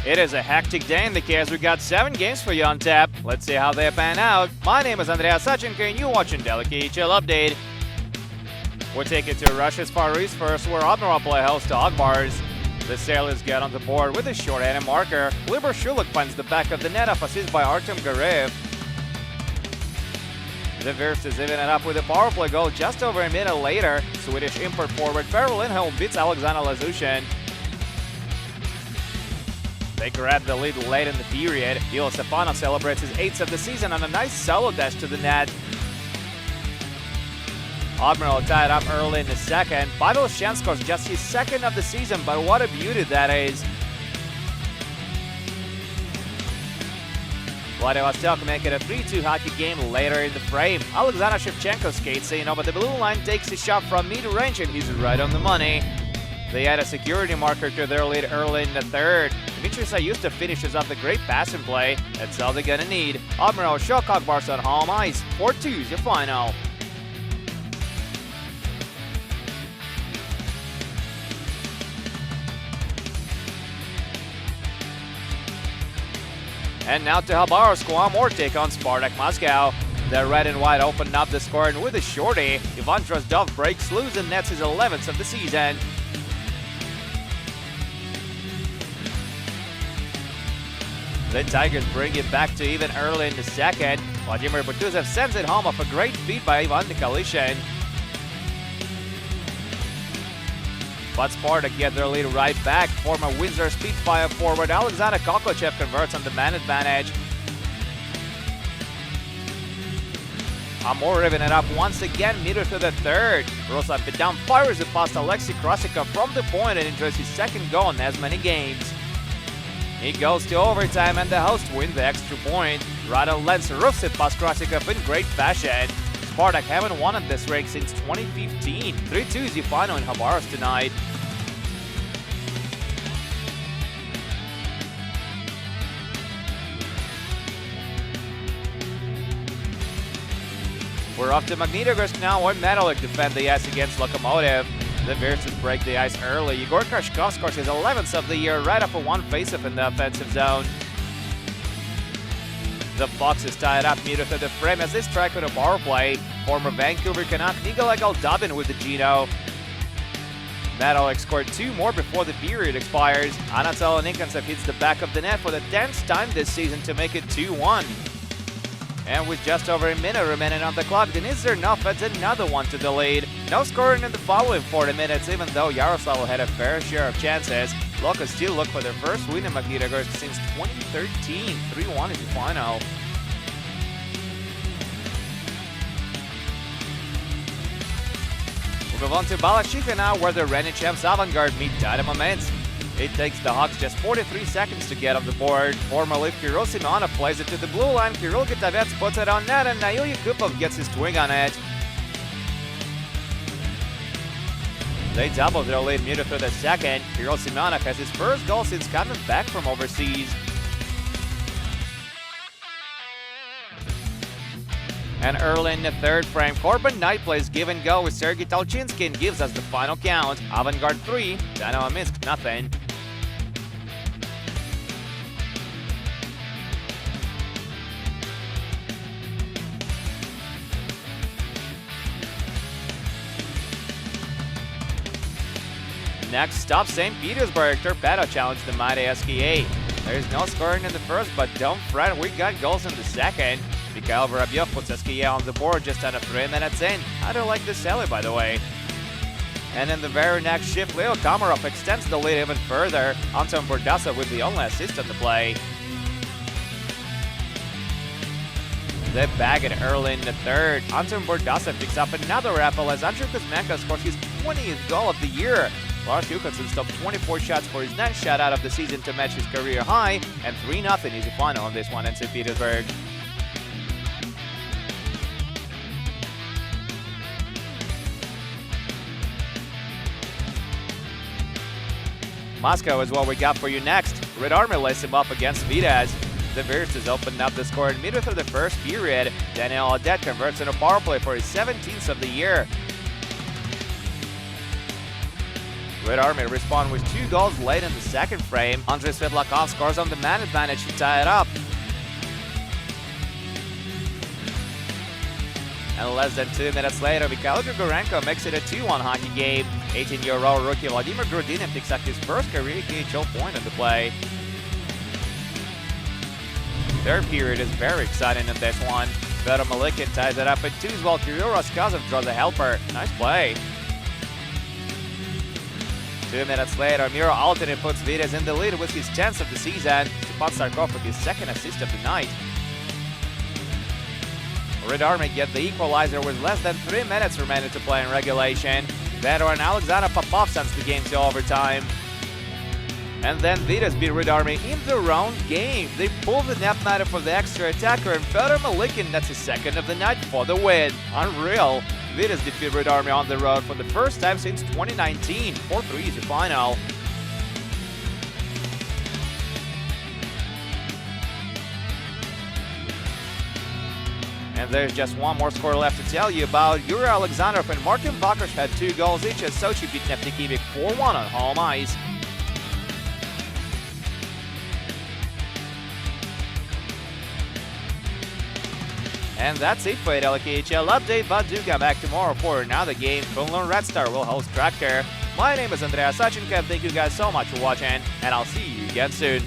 It is a hectic day in the case. We got 7 games for you on tap. Let's see how they pan out. My name is Andrea Sachenko and you're watching Daily KHL Update. We'll take it to Russia's Far East first, where Admirals play host to Avantgarde. The Sailors get on the board with a short-handed marker. Libor Shuluk finds the back of the net off assist by Artem Garev. The Vidas even it up with a power play goal just over a minute later. Swedish import forward Ferro Lindholm beats Alexander Lazushin. They grab the lead late in the period. Ilo Stefanov celebrates his 8th of the season on a nice solo dash to the net. Admiral tied up early in the second. Pavel Shen scores just his 2nd of the season, but what a beauty that is. Vladivostok make it a 3-2 hockey game later in the frame. Alexander Shevchenko skates in over the blue line, takes a shot from mid-range, and he's right on the money. They add a security marker to their lead early in the third. Dmitry Sayusta finishes off the great passing play. That's all they're gonna need. Admiral Shokok bars on home ice. 4-2 is your final. And now to Khabarovsk, one more take on Spartak Moscow. The red and white opened up the scoring with a shorty. Ivan Drozdov breaks loose and nets his 11th of the season. The Tigers bring it back to even early in the second. Vladimir Butuzev sends it home off a great feed by Ivan Nikalishin. But Spartak get their lead right back. Former Windsor Spitfire forward Alexander Kokochev converts on the man advantage. Amor ripping it up once again, middle to the third. Ruslan Bedan fires it past Alexei Krasikov from the point and enjoys his 2nd goal in as many games. It goes to overtime and the hosts win the extra point. Radon Lenz roofs it past Krasikov in great fashion. Spartak haven't won at this rate since 2015. 3-2 is the final in Khabarovsk tonight. We're off to Magnitogorsk now, where Metalurg defend the ice against Lokomotiv. The Vidas break the ice early. Yegor Krashkov scores his 11th of the year right off of one faceoff in the offensive zone. The Fox is tied up near to the frame as they strike with a power play. Former Vancouver Canuck Nikolai Goldobin with the Gino. Metalurg scored 2 more before the period expires. Anatol Nikonsev hits the back of the net for the 10th time this season to make it 2-1. And with just over a minute remaining on the clock, Denis Zernov adds another one to the lead. No scoring in the following 40 minutes, even though Yaroslavl had a fair share of chances. Locals still look for their first win in Magnitogorsk since 2013. 3-1 is the final. We move on to Balashikha now, where the reigning champs Avantgarde meet Dynamo Minsk. It takes the Hawks just 43 seconds to get on the board. Former leaf Kirill Simonov plays it to the blue line. Kirill Gitavets puts it on net, and Nail Yakupov gets his twig on it. They double their lead middle through the second. Kirill Simonov has his first goal since coming back from overseas. And early in the third frame, Corbin Knight plays give and go with Sergei Tolchinsky and gives us the final count. Avantgarde 3, Dynamo Minsk nothing. Next stop, St Petersburg. Torpedo challenged the mighty SKA. There's no scoring in the first, but don't fret, we got goals in the second. Mikhail Vorobyev puts SKA on the board just under 3 minutes in. I don't like this alley, by the way. And in the very next shift, Leo Komarov extends the lead even further. Anton Bordasov with the only assist on the play. They bag it early in the third. Anton Bordasov picks up another apple as Andrew Kuzmenko scores his 20th goal of the year. Lars Johansson stopped 24 shots for his 9th shutout of the season to match his career high, and 3-0 is the final on this one in St Petersburg. Moscow is what we got for you next. Red Army lays him up against Vidas. The Vidas opened up the score in middle through the first period. Daniel Audette converts on a power play for his 17th of the year. Red Army respond with 2 goals late in the second frame. Andrei Svetlakov scores on the man advantage to tie it up. And less than 2 minutes later, Mikhail Grigorenko makes it a 2-1 hockey game. 18-year-old rookie Vladimir Grudinin picks up his first career KHL point in the play. Third period is very exciting in this one. Fedor Malikin ties it up at 2 while Kirill Raskazov draws a helper. Nice play. 2 minutes later, Miro Altonin puts Vidas in the lead with his 10th of the season. Stepan Starkov with his second assist of the night. Red Army get the equalizer with less than 3 minutes remaining to play in regulation. Veteran Alexander Popov sends the game to overtime. And then Vidas beat Red Army in their own game. They pulled the net matter for the extra attacker, and Fedor Malikin nets his second of the night for the win. Unreal. Vidas defeat Red Army on the road for the first time since 2019. 4-3 is the final. And there's just one more score left to tell you about. Yuri Alexandrov and Martin Bakosh had 2 goals each as Sochi beat Neftekhimik 4-1 on home ice. And that's it for KHL update, but do come back tomorrow for another game. Finland Red Star will host Tracker. My name is Andrea Sachenko. Thank you guys so much for watching, and I'll see you again soon.